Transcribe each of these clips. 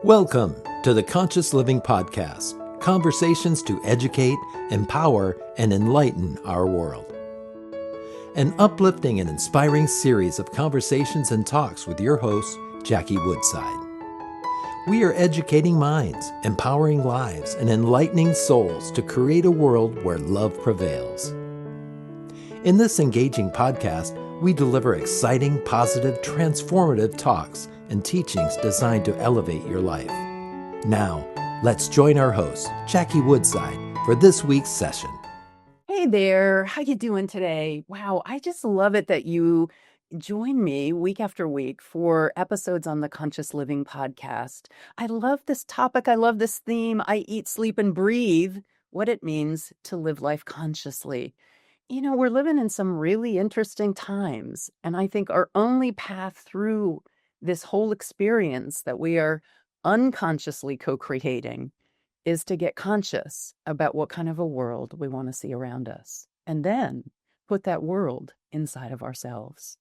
Welcome to the Conscious Living Podcast, conversations to educate, empower, and enlighten our world. An uplifting and inspiring series of conversations and talks with your host, Jackie Woodside. We are educating minds, empowering lives, and enlightening souls to create a world where love prevails. In this engaging podcast, we deliver exciting, positive, transformative talks and teachings designed to elevate your life. Now, let's join our host, Jackie Woodside, for this week's session. Hey there, how you doing today? Wow, I just love it that you join me week after week for episodes on the Conscious Living podcast. I love this topic. I love this theme. I eat, sleep, and breathe what it means to live life consciously. You know, we're living in some really interesting times, and I think our only path through this whole experience that we are unconsciously co-creating is to get conscious about what kind of a world we want to see around us, and then put that world inside of ourselves.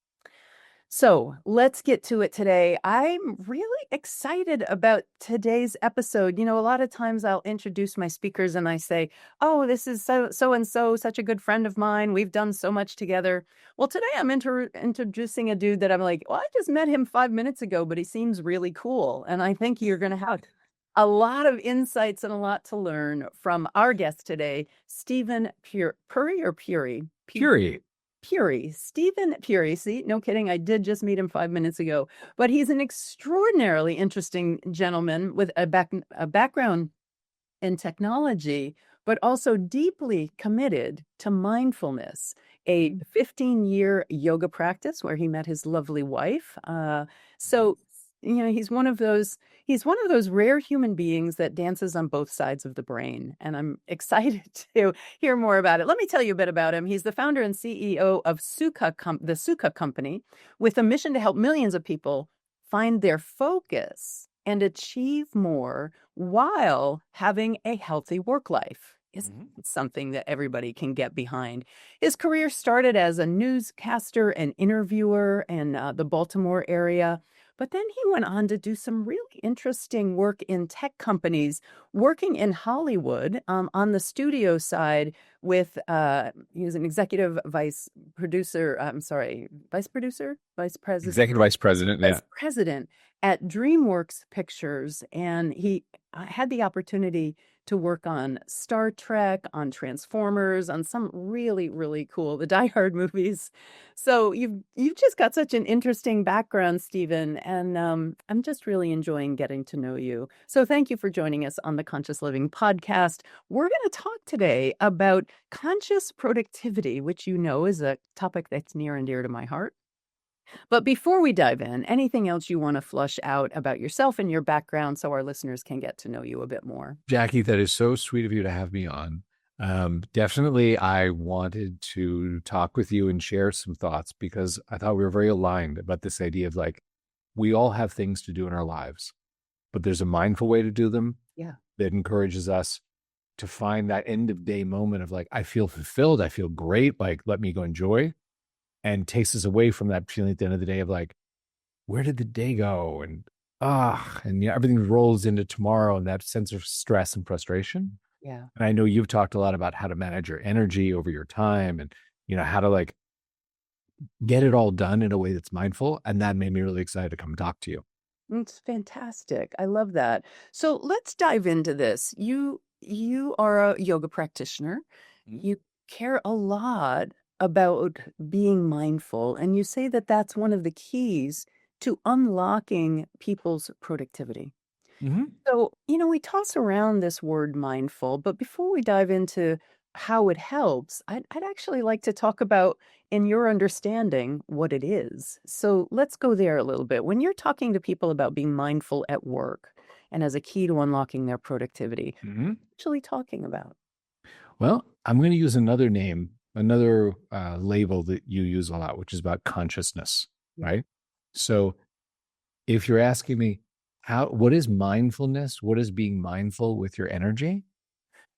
So let's get to it today. I'm really excited about today's episode. You know, a lot of times I'll introduce my speakers and I say, oh, this is so and so, such a good friend of mine. We've done so much together. Well, today I'm introducing a dude that I'm like, well, I just met him 5 minutes ago, but he seems really cool. And I think you're going to have a lot of insights and a lot to learn from our guest today, Stephen Puri or Puri? Puri. Puri, Stephen Puri. See, no kidding. I did just meet him 5 minutes ago, but he's an extraordinarily interesting gentleman with a background in technology, but also deeply committed to mindfulness. A 15-year yoga practice where he met his lovely wife. So, you know, he's one of those rare human beings that dances on both sides of the brain. And I'm excited to hear more about it. Let me tell you a bit about him. He's the founder and CEO of Sukha, the Sukha company, with a mission to help millions of people find their focus and achieve more while having a healthy work life. Is something that everybody can get behind. His career started as a newscaster and interviewer in the Baltimore area. But then he went on to do some really interesting work in tech companies, working in Hollywood on the studio side with, he was an executive vice president? Executive vice president, yeah. Vice president at DreamWorks Pictures. And he had the opportunity to work on Star Trek, on Transformers, on some really, really cool, the Die Hard movies. So you've just got such an interesting background, Stephen, and I'm just really enjoying getting to know you. So thank you for joining us on the Conscious Living podcast. We're going to talk today about conscious productivity, which you know is a topic that's near and dear to my heart. But before we dive in, anything else you want to flush out about yourself and your background so our listeners can get to know you a bit more? Jackie, that is so sweet of you to have me on. Definitely, I wanted to talk with you and share some thoughts because I thought we were very aligned about this idea of like, we all have things to do in our lives, but there's a mindful way to do them that encourages us to find that end of day moment of like, I feel fulfilled, I feel great, like, let me go enjoy. And takes us away from that feeling at the end of the day of like, where did the day go? And everything rolls into tomorrow and that sense of stress and frustration. Yeah. And I know you've talked a lot about how to manage your energy over your time and, you know, how to like get it all done in a way that's mindful. And that made me really excited to come talk to you. It's fantastic. I love that. So let's dive into this. You are a yoga practitioner. You care a lot about being mindful, and you say that that's one of the keys to unlocking people's productivity. So, you know, we toss around this word mindful, but before we dive into how it helps, I'd actually like to talk about, in your understanding, what it is. So let's go there a little bit. When you're talking to people about being mindful at work and as a key to unlocking their productivity, what are you actually talking about? Well, I'm going to use another name, another label that you use a lot, which is about consciousness, right? So if you're asking me, what is mindfulness? What is being mindful with your energy?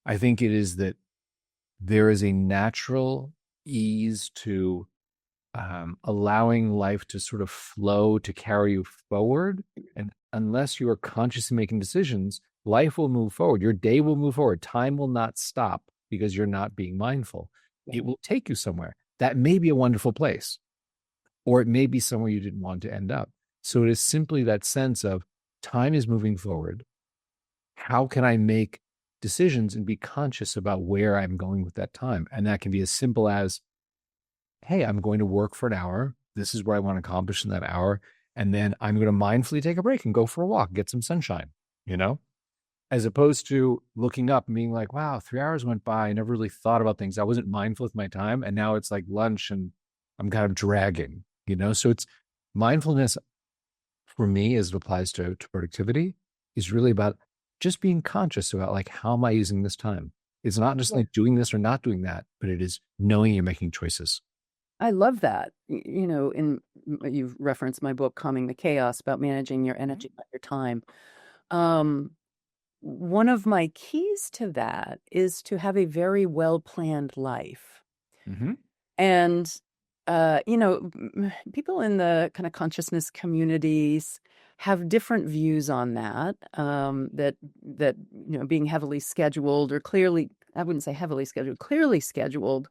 I think it is that there is a natural ease to allowing life to sort of flow, to carry you forward, and unless you are consciously making decisions, life will move forward. Your day will move forward. Time will not stop because you're not being mindful. It will take you somewhere. That may be a wonderful place, or it may be somewhere you didn't want to end up. So it is simply that sense of time is moving forward. How can I make decisions and be conscious about where I'm going with that time? And that can be as simple as, hey, I'm going to work for an hour. This is what I want to accomplish in that hour. And then I'm going to mindfully take a break and go for a walk, get some sunshine, as opposed to looking up and being like, wow, 3 hours went by. I never really thought about things. I wasn't mindful with my time. And now it's like lunch and I'm kind of dragging, So it's mindfulness for me, as it applies to productivity, is really about just being conscious about like, how am I using this time? It's not just like doing this or not doing that, but it is knowing you're making choices. I love that. You've referenced my book, Calming the Chaos, about managing your energy and your time. One of my keys to that is to have a very well-planned life. Mm-hmm. And, people in the kind of consciousness communities have different views on that, that being heavily scheduled or clearly, I wouldn't say heavily scheduled, clearly scheduled,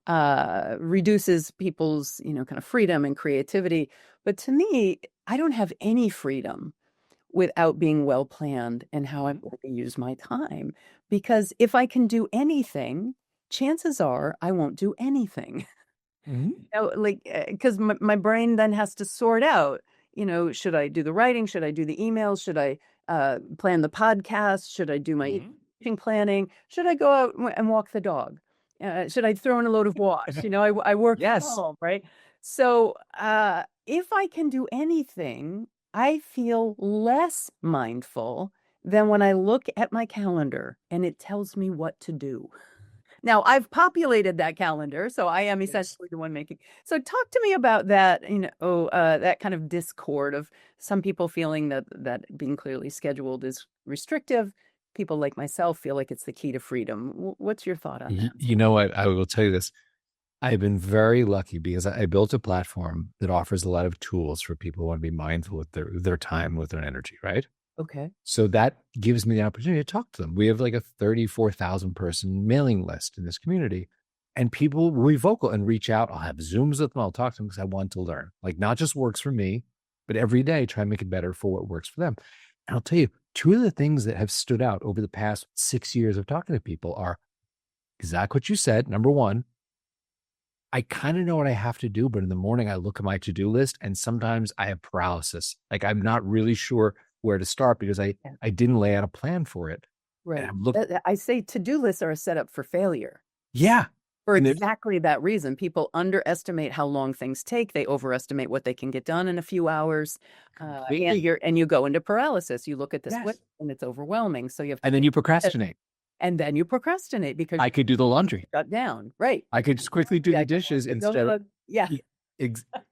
reduces people's, kind of freedom and creativity. But to me, I don't have any freedom without being well planned and how I'm going to use my time. Because if I can do anything, chances are I won't do anything. Mm-hmm. Because my brain then has to sort out, should I do the writing? Should I do the emails? Should I plan the podcast? Should I do my planning? Should I go out and walk the dog? Should I throw in a load of wash? I work from home, right? So if I can do anything, I feel less mindful than when I look at my calendar and it tells me what to do. Now, I've populated that calendar, so I am essentially the one making. So talk to me about that, that kind of discord of some people feeling that being clearly scheduled is restrictive. People like myself feel like it's the key to freedom. What's your thought on that? You know what? I will tell you this. I've been very lucky because I built a platform that offers a lot of tools for people who want to be mindful with their time, with their energy, right? Okay. So that gives me the opportunity to talk to them. We have like a 34,000 person mailing list in this community, and people will be vocal and reach out. I'll have Zooms with them. I'll talk to them because I want to learn. Like, not just works for me, but every day try and make it better for what works for them. And I'll tell you, two of the things that have stood out over the past 6 years of talking to people are exactly what you said. Number one, I kind of know what I have to do, but in the morning I look at my to-do list and sometimes I have paralysis. Like, I'm not really sure where to start because I didn't lay out a plan for it. Right. I say to-do lists are a setup for failure. Yeah. For exactly that reason. People underestimate how long things take. They overestimate what they can get done in a few hours. And you go into paralysis. You look at this list and it's overwhelming. So you have to, and then you procrastinate. And then you procrastinate because I could do the laundry. Shut down. Right. I could just quickly do the dishes instead of.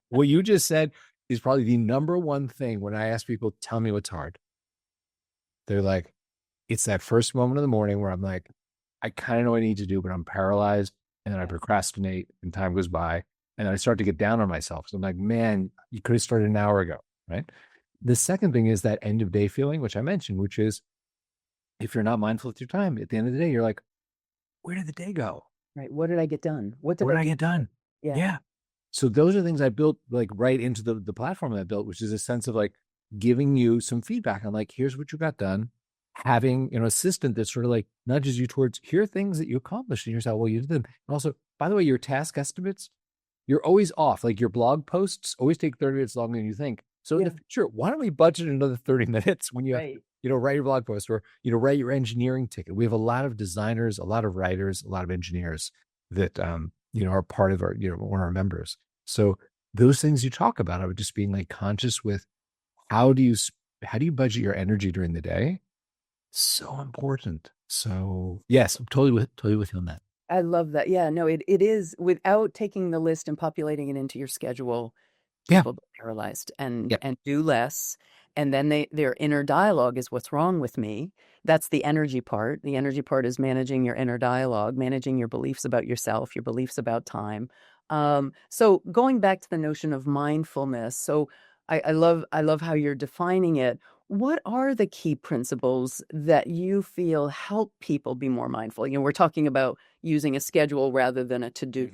What you just said is probably the number one thing when I ask people, tell me what's hard. They're like, it's that first moment of the morning where I'm like, I kind of know what I need to do, but I'm paralyzed. And then I procrastinate and time goes by. And I start to get down on myself. So I'm like, man, you could have started an hour ago. Right. The second thing is that end of day feeling, which I mentioned, which is if you're not mindful of your time, at the end of the day, you're like, where did the day go? Right. What did I get done? What did I get done? Yeah. So those are things I built like right into the platform that I built, which is a sense of like giving you some feedback on like, here's what you got done. Having an assistant that sort of like nudges you towards here are things that you accomplished and here's how well you did them. And also, by the way, your task estimates, you're always off. Like your blog posts always take 30 minutes longer than you think. So in the future, why don't we budget another 30 minutes when you write your blog post or, write your engineering ticket. We have a lot of designers, a lot of writers, a lot of engineers that, are part of our, one of our members. So those things you talk about, I would just being like conscious with how do you budget your energy during the day? So important. So yes, I'm totally with you on that. I love that. Yeah, no, it is without taking the list and populating it into your schedule. People get paralyzed and do less. And then their inner dialogue is what's wrong with me. That's the energy part. The energy part is managing your inner dialogue, managing your beliefs about yourself, your beliefs about time. So going back to the notion of mindfulness. So I love how you're defining it. what are the key principles that you feel help people be more mindful? You know, we're talking about using a schedule rather than a to-do.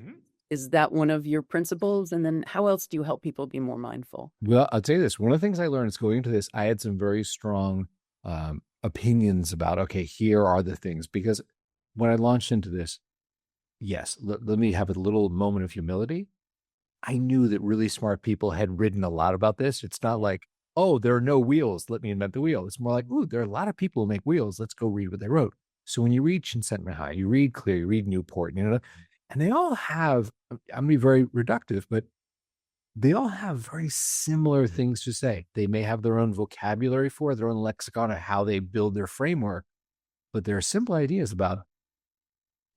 Is that one of your principles? And then how else do you help people be more mindful? Well, I'll tell you this. One of the things I learned is going into this, I had some very strong opinions about, okay, here are the things. Because when I launched into this, yes, let me have a little moment of humility. I knew that really smart people had written a lot about this. It's not like, oh, there are no wheels, let me invent the wheel. It's more like, ooh, there are a lot of people who make wheels. Let's go read what they wrote. So when you read Csikszentmihalyi, you read Clear, you read Newport, and they all have, I'm going to be very reductive, but they all have very similar things to say. They may have their own vocabulary for it, their own lexicon of how they build their framework, but there are simple ideas about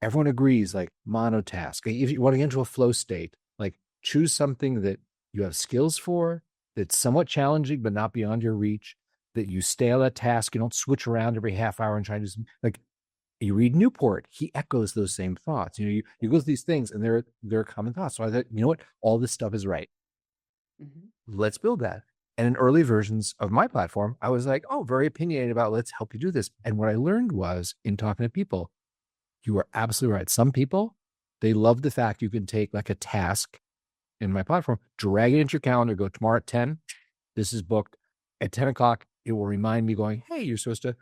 everyone agrees, like monotask. If you want to get into a flow state, like choose something that you have skills for, that's somewhat challenging, but not beyond your reach, that you stay on that task. You don't switch around every half hour and try to do something. Like you read Newport, he echoes those same thoughts. You go through these things and they're common thoughts. So I thought, you know what? All this stuff is right. Let's build that. And in early versions of my platform, I was like, oh, very opinionated about let's help you do this. And what I learned was in talking to people, you are absolutely right. Some people, they love the fact you can take like a task in my platform, drag it into your calendar, go tomorrow at 10, this is booked. At 10 o'clock, it will remind me going, hey, you're supposed to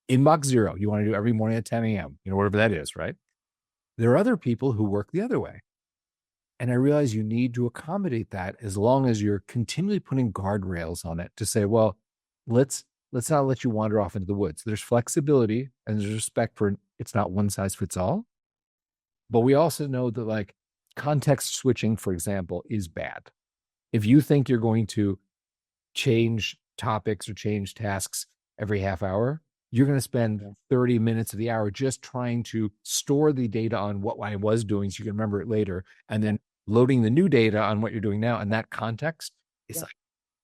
inbox 0. You want to do every morning at 10 a.m., whatever that is, right? There are other people who work the other way. And I realize you need to accommodate that as long as you're continually putting guardrails on it to say, well, let's not let you wander off into the woods. There's flexibility and there's respect for it's not one size fits all. But we also know that like context switching, for example, is bad. If you think you're going to change topics or change tasks every half hour, you're going to spend 30 minutes of the hour just trying to store the data on what I was doing so you can remember it later, and then loading the new data on what you're doing now. And that context is like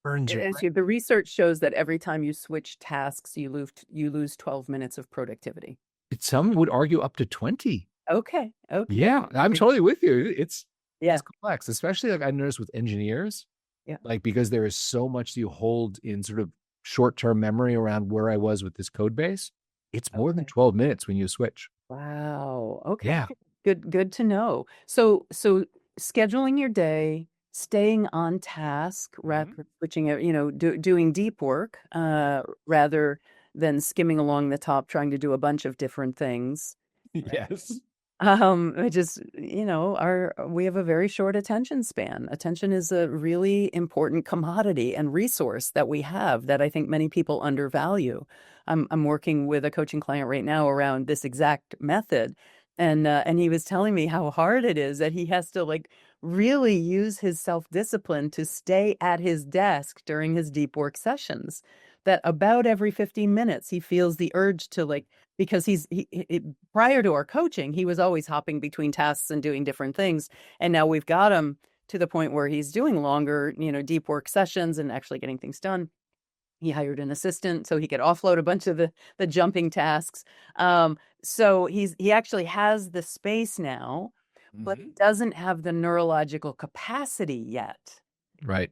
burns your brain. The research shows that every time you switch tasks, you lose 12 minutes of productivity. Some would argue up to 20. Okay. Yeah, I'm totally with you. It's complex, especially like I noticed with engineers. Yeah. Like because there is so much you hold in sort of short-term memory around where I was with this code base. It's more than 12 minutes when you switch. Wow. Okay. Yeah. Good to know. So scheduling your day, staying on task, rather switching it, doing deep work, rather than skimming along the top, trying to do a bunch of different things. Yes. It just, we have a very short attention span. Attention is a really important commodity and resource that we have that I think many people undervalue. I'm working with a coaching client right now around this exact method. And he was telling me how hard it is that he has to like really use his self-discipline to stay at his desk during his deep work sessions. That about every 15 minutes, he feels the urge to like, because prior to our coaching, he was always hopping between tasks and doing different things. And now we've got him to the point where he's doing longer, deep work sessions and actually getting things done. He hired an assistant so he could offload a bunch of the jumping tasks. So he actually has the space now, but he doesn't have the neurological capacity yet. Right.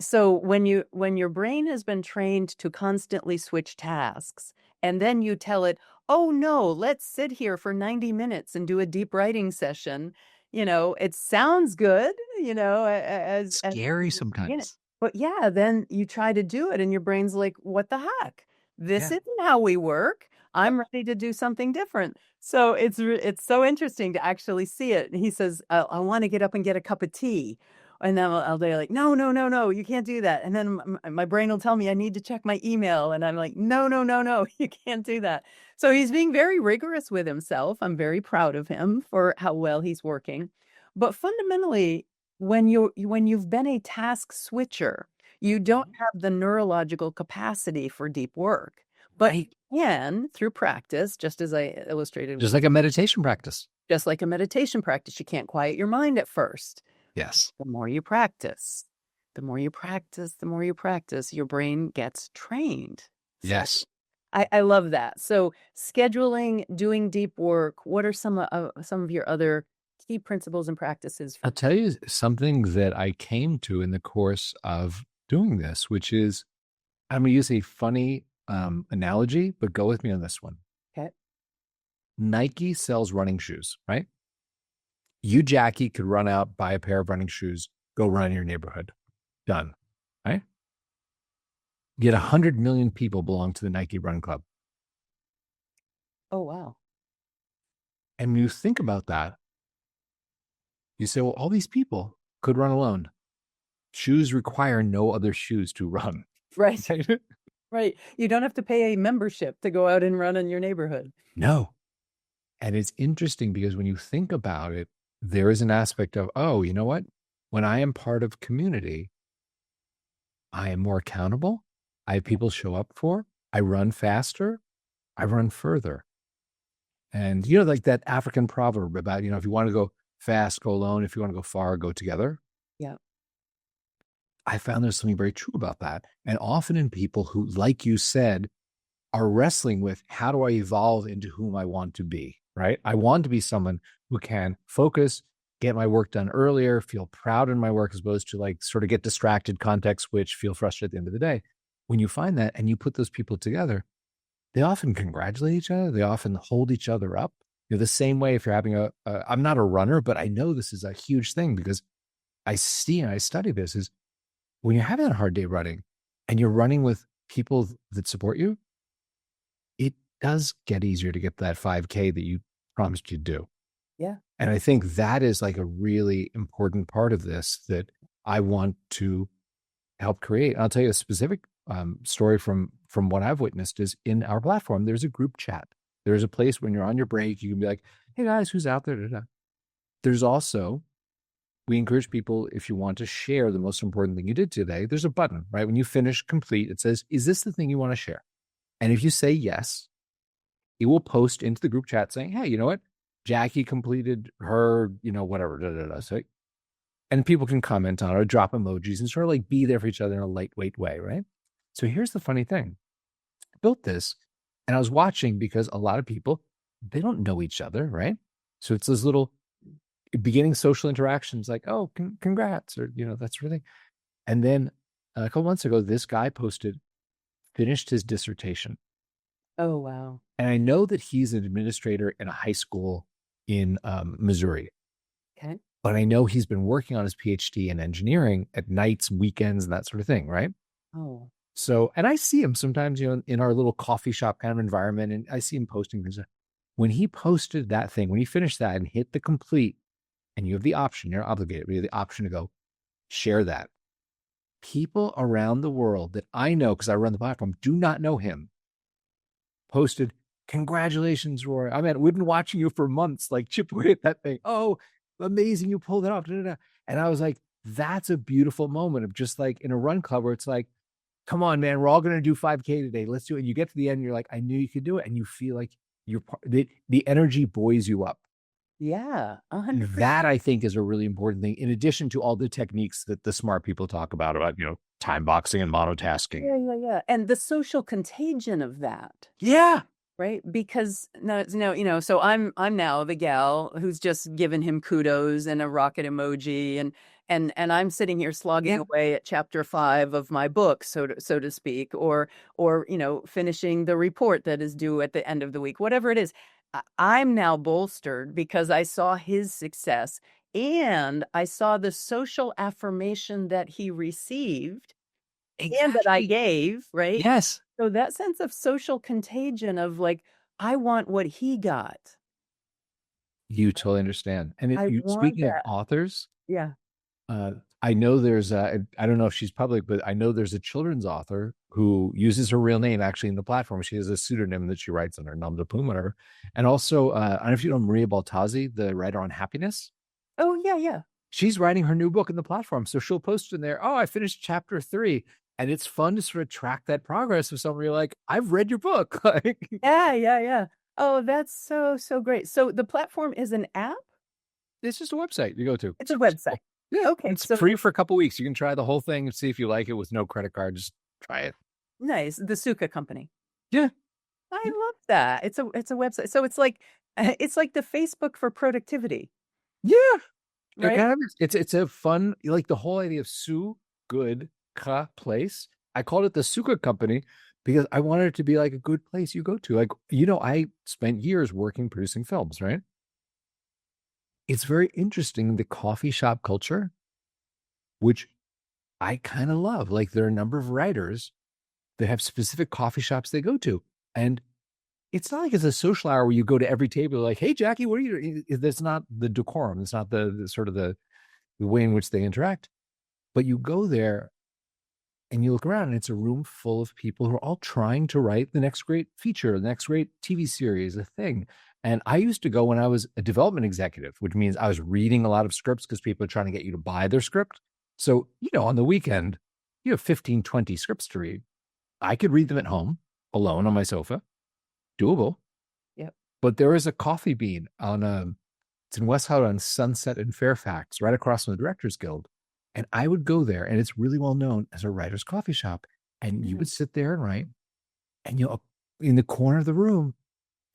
So when your brain has been trained to constantly switch tasks, and then you tell it, oh no, let's sit here for 90 minutes and do a deep writing session, it sounds good, as scary sometimes. But yeah, then you try to do it and your brain's like, what the heck? This isn't how we work. I'm ready to do something different. So it's so interesting to actually see it. And he says, I want to get up and get a cup of tea. And then I'll be like, no, you can't do that. And then my brain will tell me I need to check my email. And I'm like, no, you can't do that. So he's being very rigorous with himself. I'm very proud of him for how well he's working. But fundamentally, when you've been a task switcher, you don't have the neurological capacity for deep work. But you can, through practice, just as I illustrated. Just like a meditation practice. Just like a meditation practice. You can't quiet your mind at first. Yes. The more you practice, your brain gets trained. Yes. I love that. So scheduling, doing deep work, what are some of your other key principles and practices? I'll tell you something that I came to in the course of doing this, which is I'm going to use a funny analogy, but go with me on this one. Okay. Nike sells running shoes, right? You, Jackie, could run out, buy a pair of running shoes, go run in your neighborhood. Done, right? Yet 100 million people belong to the Nike Run Club. Oh, wow. And when you think about that, you say, well, all these people could run alone. Shoes require no other shoes to run. Right. Right. You don't have to pay a membership to go out and run in your neighborhood. No. And it's interesting because when you think about it, there is an aspect of, oh, you know what? When I am part of community, I am more accountable. I have people show up for. I run faster. I run further. And, like that African proverb about, if you want to go fast, go alone. If you want to go far, go together. Yeah. I found there's something very true about that. And often in people who, like you said, are wrestling with how do I evolve into whom I want to be, right? I want to be someone who can focus, get my work done earlier, feel proud in my work, as opposed to like sort of get distracted, context switch, feel frustrated at the end of the day. When you find that and you put those people together, they often congratulate each other. They often hold each other up. The same way if you're having I'm not a runner, but I know this is a huge thing because I see and I study this is when you're having a hard day running and you're running with people that support you, it does get easier to get that 5K that you promised you'd do. Yeah. And I think that is like a really important part of this that I want to help create. I'll tell you a specific story from what I've witnessed is in our platform, there's a group chat. There's a place when you're on your break, you can be like, hey guys, who's out there? Da-da. There's also, we encourage people, if you want to share the most important thing you did today, there's a button, right? When you finish complete, it says, is this the thing you want to share? And if you say yes, it will post into the group chat saying, hey, you know what? Jackie completed her, whatever. Da, da, da. So, and people can comment on it or drop emojis and sort of like be there for each other in a lightweight way, right? So here's the funny thing. I built this and I was watching because a lot of people, they don't know each other, right? So it's those little beginning social interactions like, oh, congrats, or, that sort of thing. And then a couple months ago, this guy finished his dissertation. Oh, wow. And I know that he's an administrator in a high school in Missouri. Okay. But I know he's been working on his PhD in engineering at nights, weekends, and that sort of thing, right? Oh. So, and I see him sometimes, in our little coffee shop kind of environment, and I see him posting things. When he posted that thing, when he finished that and hit the complete, and you have the option, you're obligated, but you have the option to go share that. People around the world that I know, because I run the platform, do not know him, posted, congratulations, Roy. We've been watching you for months, like chip away at that thing. Oh, amazing, you pulled it off. Da, da, da. And I was like, that's a beautiful moment of just like in a run club where it's like, come on, man, we're all going to do 5K today. Let's do it. And you get to the end, and you're like, I knew you could do it. And you feel like you're part, the energy buoys you up. Yeah. 100%. And that I think is a really important thing, in addition to all the techniques that the smart people talk about, time boxing and monotasking. Yeah. And the social contagion of that. Yeah. Right. Because no, so I'm now the gal who's just given him kudos and a rocket emoji, and I'm sitting here slogging away at chapter 5 of my book, so to speak, or finishing the report that is due at the end of the week, whatever it is. I'm now bolstered because I saw his success and I saw the social affirmation that he received. Exactly. And that I gave, right? Yes. So that sense of social contagion of like, I want what he got. You totally understand. And speaking of authors, yeah, I know there's I don't know if she's public, but I know there's a children's author who uses her real name actually in the platform. She has a pseudonym that she writes under, Nom de Plume, whatever. And also, I don't know if you know Maria Baltazzi, the writer on happiness. Oh, yeah. She's writing her new book in the platform. So she'll post in there, oh, I finished chapter 3. And it's fun to sort of track that progress of somebody like, I've read your book. Yeah. Oh, that's so great. So the platform is an app? It's just a website you go to. It's a website. Yeah. Okay. It's free for a couple of weeks. You can try the whole thing and see if you like it with no credit card. Just try it. Nice. The Sukha company. Yeah. I love that. It's a website. So it's like the Facebook for productivity. Yeah. Right. It's a fun, like the whole idea of good place. I called it the Sukha company because I wanted it to be like a good place you go to. Like, I spent years producing films, right? It's very interesting, the coffee shop culture, which I kind of love. Like, there are a number of writers that have specific coffee shops they go to. And it's not like it's a social hour where you go to every table like, hey, Jackie, what are you doing? That's not the decorum. It's not the sort of the way in which they interact. But you go there and you look around and it's a room full of people who are all trying to write the next great feature, the next great TV series, a thing. And I used to go when I was a development executive, which means I was reading a lot of scripts because people are trying to get you to buy their script. So, on the weekend, you have 15, 20 scripts to read. I could read them at home alone on my sofa. Doable. Yep. But there is a coffee bean it's in West Hollywood on Sunset and Fairfax, right across from the Directors Guild. And I would go there, and it's really well known as a writer's coffee shop. And you would sit there and write, and in the corner of the room,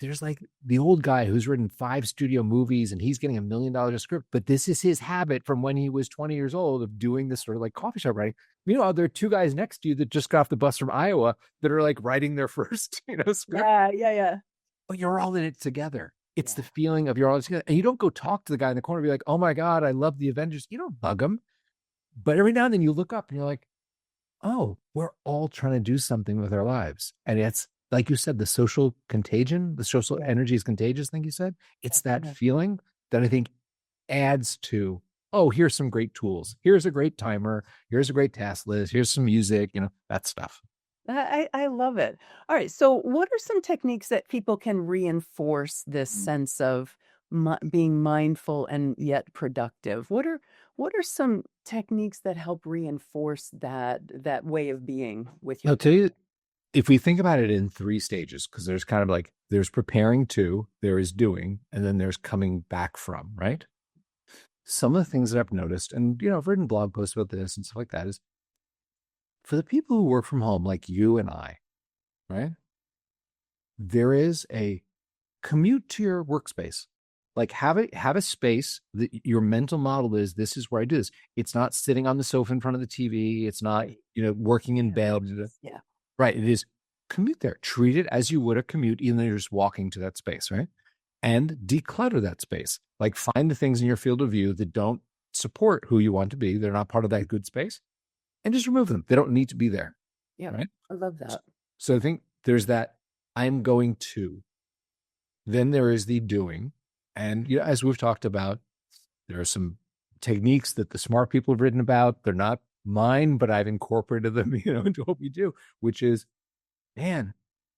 there's like the old guy who's written 5 studio movies and he's getting $1 million a script, but this is his habit from when he was 20 years old of doing this sort of like coffee shop writing. There are 2 guys next to you that just got off the bus from Iowa that are like writing their first, script. Yeah. But you're all in it together. It's the feeling of you're all together. And you don't go talk to the guy in the corner and be like, oh my God, I love the Avengers. You don't bug him. But every now and then you look up and you're like, oh, we're all trying to do something with our lives. And it's, like you said, the social contagion, the social energy is contagious, I think you said. It's that feeling that I think adds to, oh, here's some great tools. Here's a great timer. Here's a great task list. Here's some music, that stuff. I love it. All right. So what are some techniques that people can reinforce this sense of being mindful and yet productive? What are some techniques that help reinforce that way of being with you? I'll tell you, if we think about it in 3 stages, because there's kind of like, there's preparing to, there is doing, and then there's coming back from, right? Some of the things that I've noticed, and, I've written blog posts about this and stuff like that, is for the people who work from home, like you and I, right? There is a commute to your workspace. Like have a space that your mental model is, this is where I do this. It's not sitting on the sofa in front of the TV. It's not, working in bed. Yeah. Right. It is commute there. Treat it as you would a commute, even though you're just walking to that space, right? And declutter that space. Like find the things in your field of view that don't support who you want to be. They're not part of that good space. And just remove them. They don't need to be there. Yeah. Right. I love that. So I think there's that I'm going to. Then there is the doing. And as we've talked about, there are some techniques that the smart people have written about. They're not mine, but I've incorporated them, into what we do, which is, man,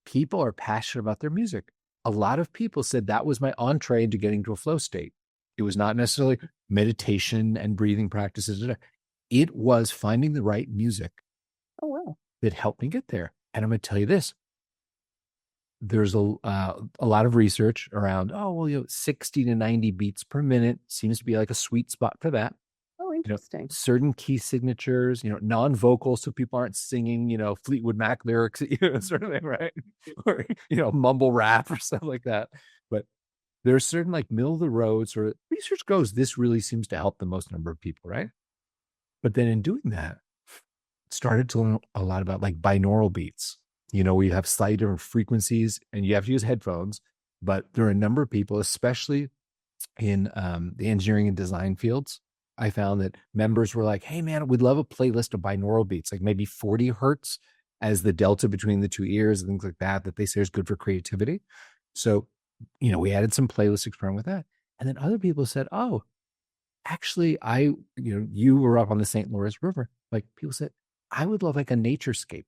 people are passionate about their music. A lot of people said that was my entree into getting to a flow state. It was not necessarily meditation and breathing practices. It was finding the right music. Oh, wow. That helped me get there. And I'm going to tell you this. There's a lot of research around, 60 to 90 beats per minute seems to be like a sweet spot for that. Oh, interesting. Certain key signatures, non-vocal, so people aren't singing, Fleetwood Mac lyrics, sort of thing, right? Or, mumble rap or stuff like that. But there's certain like middle of the road sort of research goes, this really seems to help the most number of people, right? But then in doing that, started to learn a lot about like binaural beats. We have slightly different frequencies and you have to use headphones, but there are a number of people, especially in the engineering and design fields. I found that members were like, hey man, we'd love a playlist of binaural beats, like maybe 40 hertz as the delta between the 2 ears and things like that they say is good for creativity. So, we added some playlists experiment with that. And then other people said, oh, actually you were up on the St. Lawrence River. Like people said, I would love like a naturescape.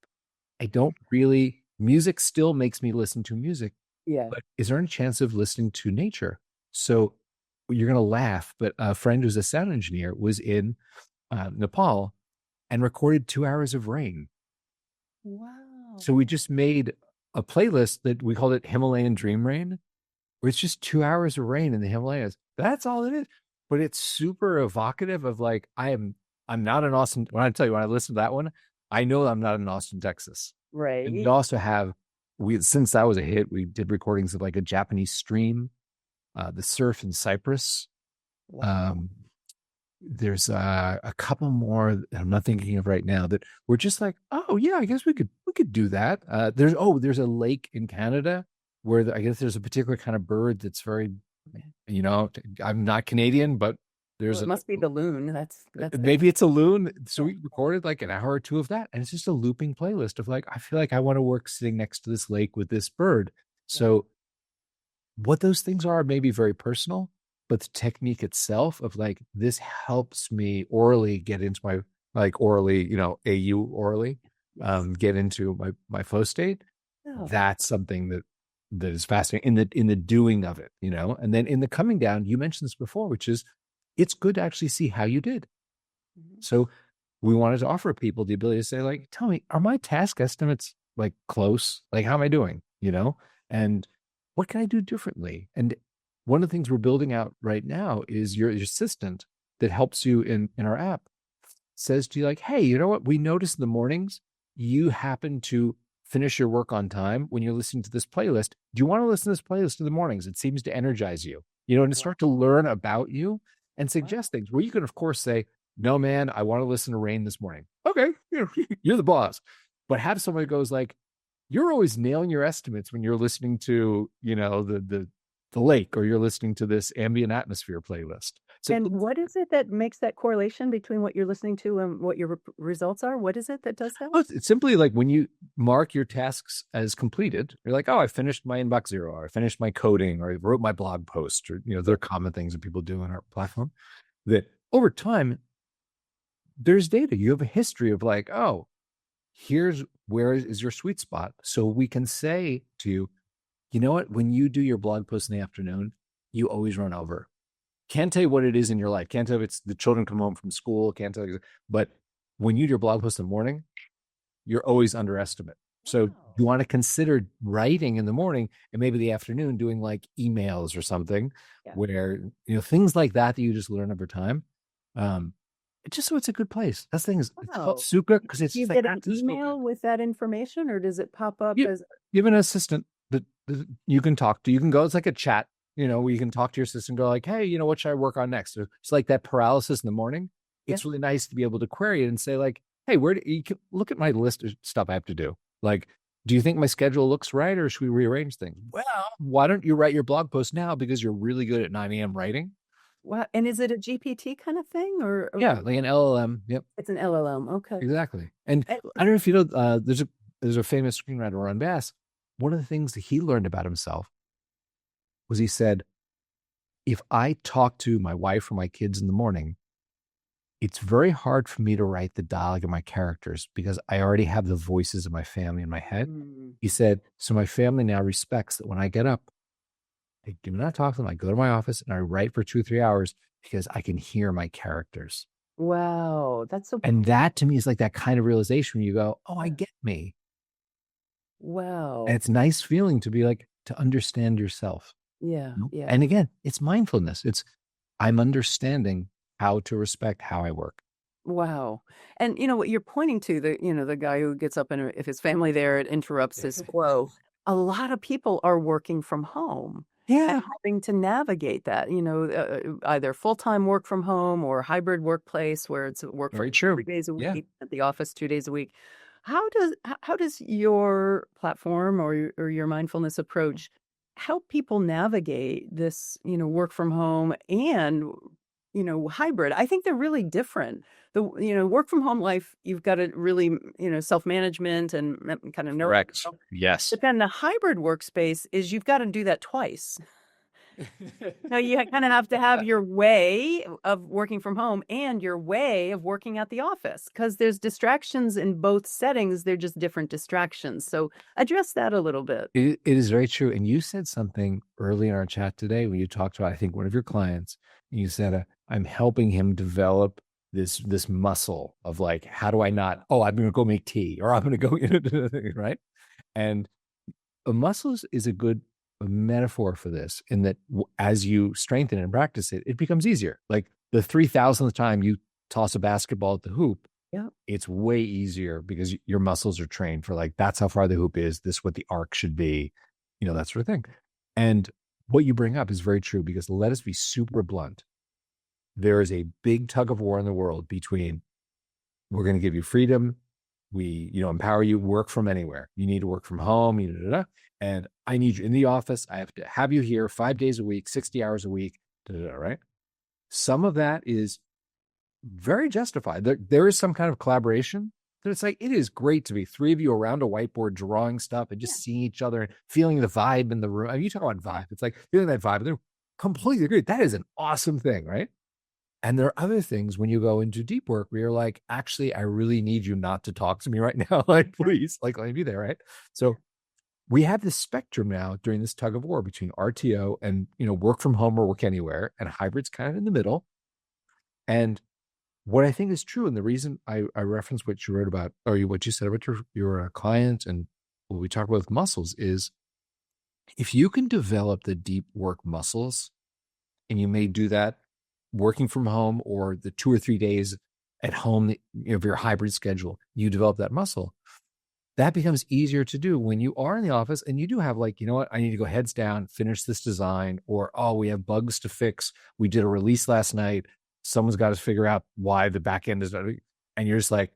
I don't really, music still makes me listen to music. Yeah. But is there any chance of listening to nature? So you're going to laugh, but a friend who's a sound engineer was in Nepal and recorded 2 hours of rain. Wow. So we just made a playlist that we called it Himalayan Dream Rain, where it's just 2 hours of rain in the Himalayas. That's all it is. But it's super evocative of like, I'm not in Austin. When I tell you, when I listen to that one, I know I'm not in Austin, Texas. Right. And we also have, since that was a hit, we did recordings of like a Japanese stream, the surf in Cyprus. Wow. there's a couple more that I'm not thinking of right now that we're just like, oh yeah, I guess we could do that. There's a lake in Canada where I guess there's a particular kind of bird that's very, I'm not Canadian, but Well, there's it must be the loon. That's the maybe it's a loon. So yeah. we recorded like an hour or two of that, and it's just a looping playlist of like, I feel like I want to work sitting next to this lake with this bird. Yeah. So what those things are may be very personal, but the technique itself of like, this helps me orally get into my, like orally, AU orally, Yes. get into my flow state. Oh. That's something that is fascinating in the doing of it, and then in the coming down, you mentioned this before, which is it's good to actually see how you did. Mhm. So we wanted to offer people the ability to say, like, tell me, are my task estimates like close? Like, how am I doing? And what can I do differently? And one of the things we're building out right now is your assistant that helps you in our app says to you, like, hey, you know what? We notice in the mornings you happen to finish your work on time when you're listening to this playlist. Do you want to listen to this playlist in the mornings? It seems to energize you, and to start to learn about you and suggest things where you can, of course, say, no, man, I want to listen to Rain this morning. Okay, you're the boss. But have somebody who goes like, you're always nailing your estimates when you're listening to, the lake, or you're listening to this ambient atmosphere playlist. So, And what is it that makes that correlation between what you're listening to and what your results are? What is it that does that? it's simply like when you mark your tasks as completed, you're like, oh, I finished my inbox zero, or I finished my coding, or I wrote my blog post, or, there are common things that people do on our platform that over time, there's data. You have a history of like, oh, here's where is your sweet spot. So we can say to you, you know what, when you do your blog post in the afternoon, you always run over. Can't tell you what it is in your life. Can't tell if it's the children come home from school. Can't tell you, but when you do your blog post in the morning, you're always underestimate. So you want to consider writing in the morning and maybe the afternoon doing like emails or something where, things like that you just learn over time. Just so it's a good place. That's the thing is, it's called Sukha because it's Do you just get an email with that information, or does it pop up as you have an assistant that you can talk to. You can go, it's like a chat, where you can talk to your assistant, go like, hey, what should I work on next? So it's like that paralysis in the morning. It's really nice to be able to query it and say like, hey, where do you can look at my list of stuff I have to do? Like, do you think my schedule looks right, or should we rearrange things? Well, why don't you write your blog post now, because you're really good at 9 a.m. writing? Wow. And is it a GPT kind of thing, or Yeah, like an LLM. Yep. It's an LLM. Okay. Exactly. And I don't know if you know, there's a famous screenwriter, Ron Bass. One of the things that he learned about himself was he said, if I talk to my wife or my kids in the morning, it's very hard for me to write the dialogue of my characters because I already have the voices of my family in my head. He said, so my family now respects that when I get up, I do not talk to them. I go to my office and I write for 2 or 3 hours because I can hear my characters. Wow. That's so And that to me is like that kind of realization when you go, oh, I get me. Wow. And it's a nice feeling to be like, to understand yourself. Yeah. Yeah. And again, it's mindfulness. I'm understanding how to respect how I work. Wow. And what you're pointing to, the guy who gets up and if his family there, it interrupts his flow. A lot of people are working from home. Yeah. And having to navigate that, either full-time work from home or hybrid workplace where it's work Very from true. 3 days a week at the office 2 days a week. How does your platform or your mindfulness approach help people navigate this, work from home and, hybrid? I think they're really different. The, work from home life, you've got to really, self-management and kind of know. Correct. Yes. But then the hybrid workspace is you've got to do that twice. No, you kind of have to have your way of working from home and your way of working at the office because there's distractions in both settings. They're just different distractions. So address that a little bit. It is very true. And you said something early in our chat today when you talked about, I think, one of your clients, and you said, I'm helping him develop this muscle of like, how do I not, I'm going to go make tea, or I'm going to go, right? And a muscle is a good metaphor for this, in that as you strengthen and practice it, it becomes easier. Like the 3,000th time you toss a basketball at the hoop, it's way easier because your muscles are trained for like, that's how far the hoop is. This is what the arc should be, that sort of thing. And what you bring up is very true, because let us be super blunt. there is a big tug of war in the world between we're going to give you freedom, we, empower you, work from anywhere. You need to work from home, and I need you in the office. I have to have you here 5 days a week, 60 hours a week, right? Some of that is very justified. There is some kind of collaboration that it's like, it is great to be three of you around a whiteboard drawing stuff and just seeing each other and feeling the vibe in the room. I mean, you talk about vibe. It's like feeling that vibe. They're completely agreed. That is an awesome thing, right? And there are other things when you go into deep work where you're like, actually, I really need you not to talk to me right now. Like, please, like, let me be there, right? So we have this spectrum now during this tug of war between RTO and, work from home or work anywhere, and hybrid's kind of in the middle. And what I think is true, and the reason I reference what you wrote about, or what you said about your client and what we talk about with muscles, is if you can develop the deep work muscles, and you may do that working from home or the 2 or 3 days at home of your hybrid schedule, you develop that muscle. That becomes easier to do when you are in the office and you do have like, I need to go heads down, finish this design, or, we have bugs to fix. We did a release last night. Someone's got to figure out why the back end is, and you're just like,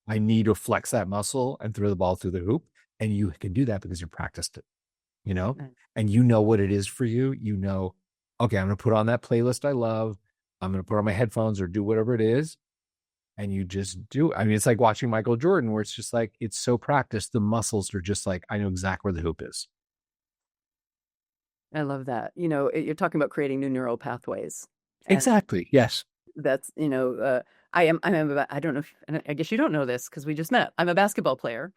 I need to flex that muscle and throw the ball through the hoop. And you can do that because you practiced it, and you know what it is for you. Okay, I'm going to put on that playlist I love. I'm going to put on my headphones or do whatever it is. And you just do. I mean, it's like watching Michael Jordan, where it's just like, it's so practiced. The muscles are just like, I know exactly where the hoop is. I love that. You're talking about creating new neural pathways. Exactly. Yes. That's, I don't know if, and I guess you don't know this because we just met. I'm a basketball player.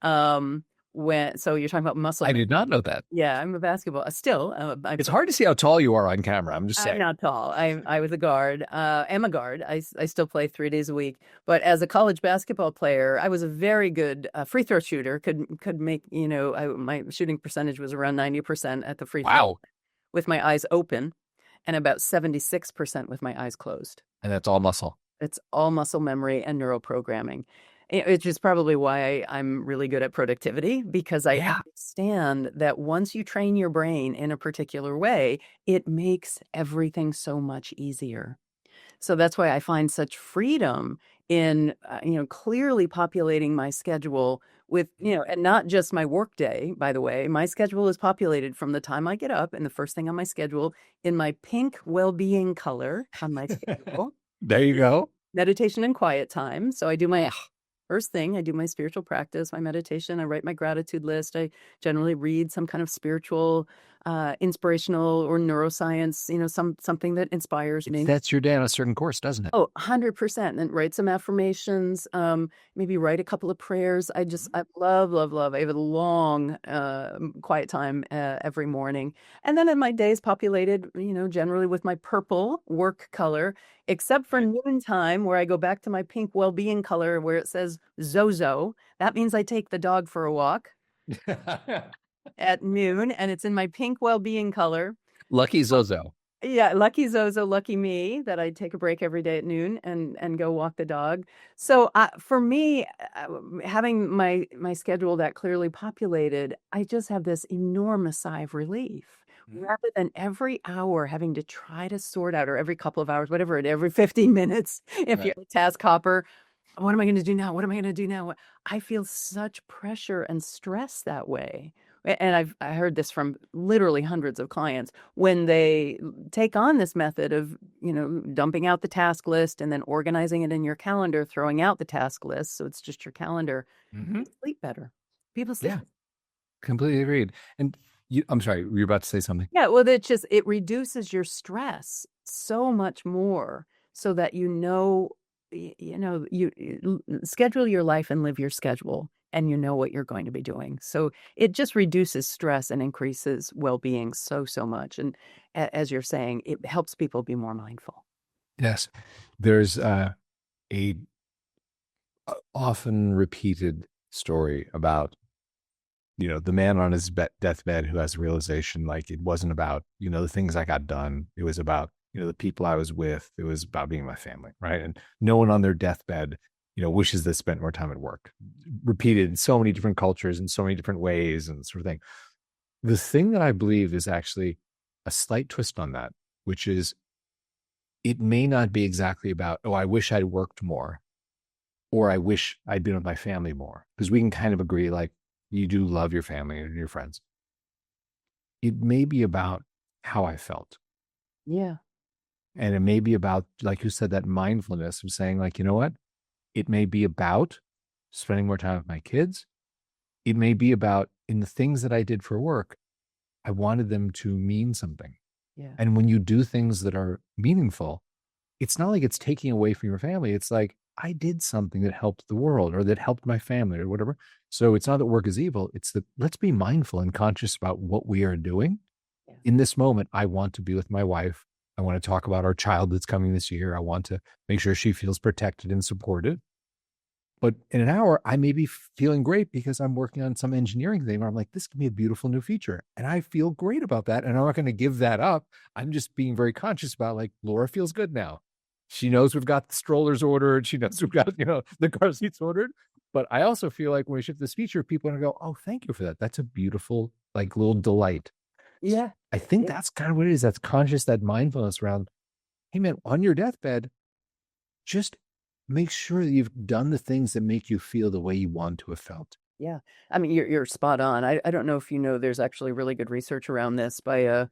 So you're talking about muscle. I did not know that. Yeah, I'm a basketball. Still, it's hard to see how tall you are on camera. I'm just saying. I'm not tall. I was a guard. I'm a guard. I still play 3 days a week. But as a college basketball player, I was a very good free throw shooter. Could make, my shooting percentage was around 90% at the free throw. Wow. With my eyes open, and about 76% with my eyes closed. And that's all muscle. It's all muscle memory and neural programming. Which is probably why I'm really good at productivity, because I understand that once you train your brain in a particular way, it makes everything so much easier. So that's why I find such freedom in, clearly populating my schedule with, and not just my work day, by the way. My schedule is populated from the time I get up, and the first thing on my schedule in my pink well-being color on my schedule. There you go. Meditation and quiet time. So I do my first thing, I do my spiritual practice, my meditation. I write my gratitude list. I generally read some kind of spiritual, inspirational or neuroscience, something that inspires me. That's your day on a certain course, doesn't it? Oh, 100%. And write some affirmations, maybe write a couple of prayers. I love, love, love. I have a long, quiet time every morning. And then my day is populated, generally with my purple work color, except for noontime, where I go back to my pink well-being color where it says Zozo. That means I take the dog for a walk at noon, and it's in my pink well-being color. Lucky Zozo. Yeah, lucky Zozo, lucky me that I take a break every day at noon and go walk the dog. So for me, having my schedule that clearly populated, I just have this enormous sigh of relief. Rather than every hour having to try to sort out, or every couple of hours, whatever, every 15 minutes, if you're a task hopper, what am I going to do now? What am I going to do now? I feel such pressure and stress that way. And I heard this from literally hundreds of clients when they take on this method of, dumping out the task list and then organizing it in your calendar, throwing out the task list. So it's just your calendar. People sleep better. People sleep. Yeah, completely agreed. And I'm sorry, you were about to say something. Yeah, well, it reduces your stress so much more, so that you schedule your life and live your schedule, and you know what you're going to be doing. So it just reduces stress and increases well-being so much. And as you're saying, it helps people be more mindful. Yes, there's a often repeated story about the man on his deathbed who has a realization, like, it wasn't about, the things I got done. It was about, the people I was with. It was about being my family, right? And no one on their deathbed, wishes they spent more time at work. Repeated in so many different cultures in so many different ways and sort of thing. The thing that I believe is actually a slight twist on that, which is it may not be exactly about, oh, I wish I'd worked more, or I wish I'd been with my family more. Because we can kind of agree, like, you do love your family and your friends. It may be about how I felt. Yeah. And it may be about, like you said, that mindfulness of saying, like, you know what? It may be about spending more time with my kids. It may be about, in the things that I did for work, I wanted them to mean something. Yeah. And when you do things that are meaningful, it's not like it's taking away from your family. It's like, I did something that helped the world or that helped my family or whatever. So it's not that work is evil. It's that let's be mindful and conscious about what we are doing. Yeah. In this moment, I want to be with my wife. I want to talk about our child that's coming this year. I want to make sure she feels protected and supported. But in an hour, I may be feeling great because I'm working on some engineering thing where I'm like, this can be a beautiful new feature. And I feel great about that. And I'm not going to give that up. I'm just being very conscious about, like, Laura feels good now. She knows we've got the strollers ordered. She knows we've got, the car seats ordered. But I also feel like when we ship this feature, people are going to go, oh, thank you for that. That's a beautiful, like, little delight. Yeah. I think that's kind of what it is. That's conscious, that mindfulness around, hey, man, on your deathbed, just make sure that you've done the things that make you feel the way you want to have felt. Yeah. I mean, you're spot on. I don't know if you know, there's actually really good research around this by a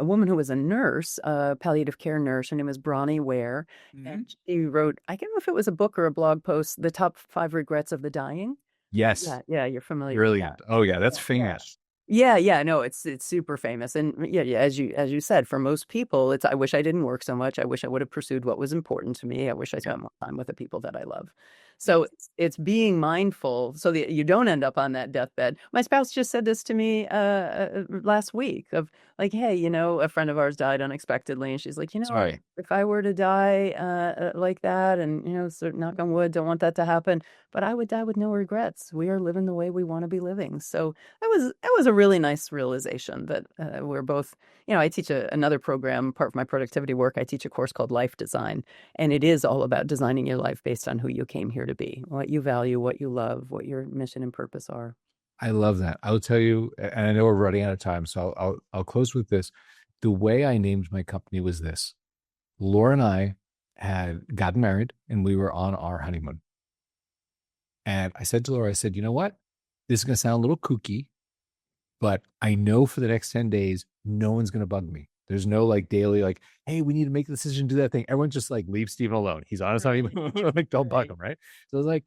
woman who was a nurse, a palliative care nurse. Her name is Bronnie Ware. And she wrote, I don't know if it was a book or a blog post, The Top 5 Regrets of the Dying. Yes. Yeah, you're familiar with Brilliant. that. Oh, yeah, that's famous. Yeah, no, it's super famous. And yeah, as you said, for most people, it's I wish I didn't work so much. I wish I would have pursued what was important to me. I wish I spent more time with the people that I love. So it's being mindful so that you don't end up on that deathbed. My spouse just said this to me last week of like, hey, a friend of ours died unexpectedly, and she's like, Sorry. if I were to die like that, and so knock on wood, don't want that to happen, but I would die with no regrets. We are living the way we want to be living. So that was a really nice realization that we're both, I teach another program, part of my productivity work. I teach a course called Life Design, and it is all about designing your life based on who you came here to be, what you value, what you love, what your mission and purpose are. I love that. I'll tell you, and I know we're running out of time, so I'll close with this. The way I named my company was this. Laura and I had gotten married, and we were on our honeymoon. And I said to Laura, I said, you know what? This is going to sound a little kooky, but I know for the next 10 days, no one's going to bug me. There's no like daily, like, hey, we need to make a decision, do that thing. Everyone just like leave Stephen alone. He's on his honeymoon. Like, don't bug him, right? So I was like,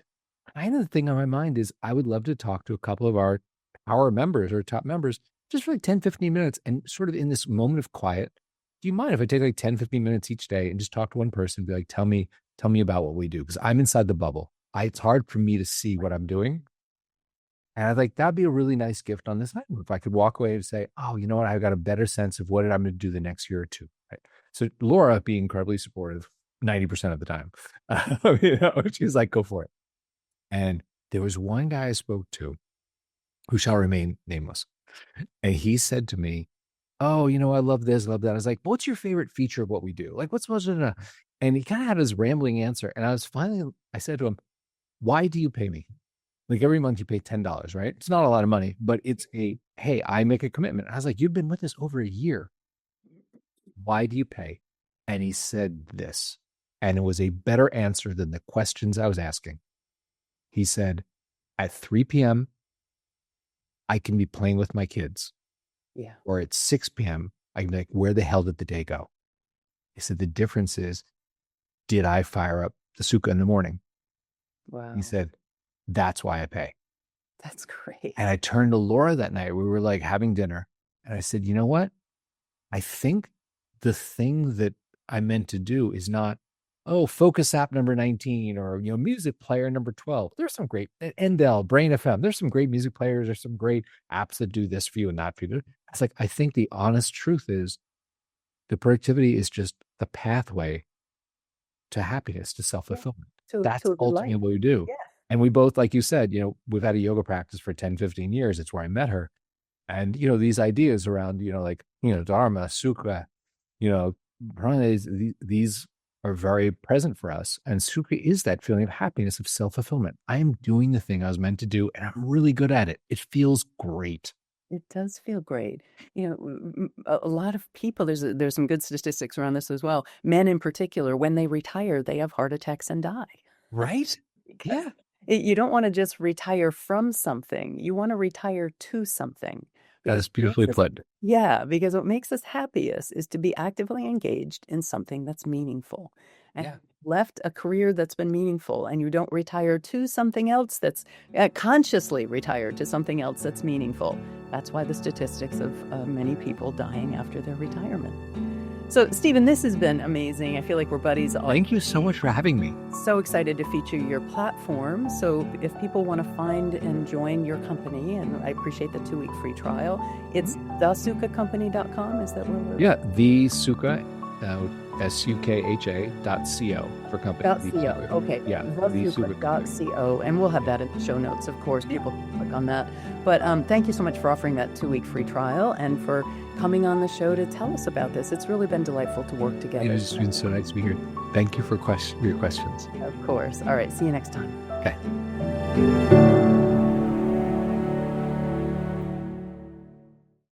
kind of the thing on my mind is I would love to talk to a couple of our members or top members just for like 10, 15 minutes and sort of in this moment of quiet. Do you mind if I take like 10, 15 minutes each day and just talk to one person and be like, tell me about what we do? Because I'm inside the bubble. It's hard for me to see what I'm doing. And I was like, that'd be a really nice gift on this night. If I could walk away and say, oh, you know what? I've got a better sense of what I'm going to do the next year or two. Right? So Laura being incredibly supportive 90% of the time, she's like, go for it. And there was one guy I spoke to who shall remain nameless. And he said to me, oh, I love this, love that. I was like, what's your favorite feature of what we do? Like, what's most of it? And he kind of had his rambling answer. And I said to him, why do you pay me? Like every month you pay $10, right? It's not a lot of money, but it's hey, I make a commitment. I was like, you've been with us over a year. Why do you pay? And he said this, and it was a better answer than the questions I was asking. He said, at 3 p.m., I can be playing with my kids. Yeah. Or at 6 p.m., I can be like, where the hell did the day go? He said, the difference is, did I fire up the Sukha in the morning? Wow. He said, that's why I pay. That's great. And I turned to Laura that night. We were like having dinner. And I said, you know what? I think the thing that I meant to do is not, Focus app number 19 or, music player number 12. There's some great, Endel, Brain FM. There's some great music players. There's some great apps that do this for you and that for you. It's like, I think the honest truth is the productivity is just the pathway to happiness, to self-fulfillment. That's ultimately what we do. Yeah. And we both, like you said, we've had a yoga practice for 10, 15 years. It's where I met her. And, these ideas around, Dharma, Sukha, these are very present for us. And Sukha is that feeling of happiness, of self-fulfillment. I am doing the thing I was meant to do, and I'm really good at it. It feels great. It does feel great. You know, a lot of people, there's some good statistics around this as well. Men in particular, when they retire, they have heart attacks and die. Right? Because Yeah. you don't want to just retire from something. You want to retire to something. That Because is beautifully put. yeah, because what makes us happiest is to be actively engaged in something that's meaningful. And Yeah. left a career that's been meaningful, and you don't retire to something else that's consciously retired to something else that's meaningful. That's why the statistics of many people dying after their retirement. So, Stephen, this has been amazing. I feel like we're buddies. Thank you so much for having me. So excited to feature your platform. So if people want to find and join your company, and I appreciate the 2-week free trial, it's thesukhacompany.com. Is that where we're? Yeah, the Sukha, SUKHA.co for company. .co. Okay. Yeah, thesukha.co. And we'll have that in the show notes, of course. People can click on that. But thank you so much for offering that 2-week free trial and for coming on the show to tell us about this. It's really been delightful to work together. It has been so nice to be here. Thank you for your questions. Of course. All right. See you next time. Okay.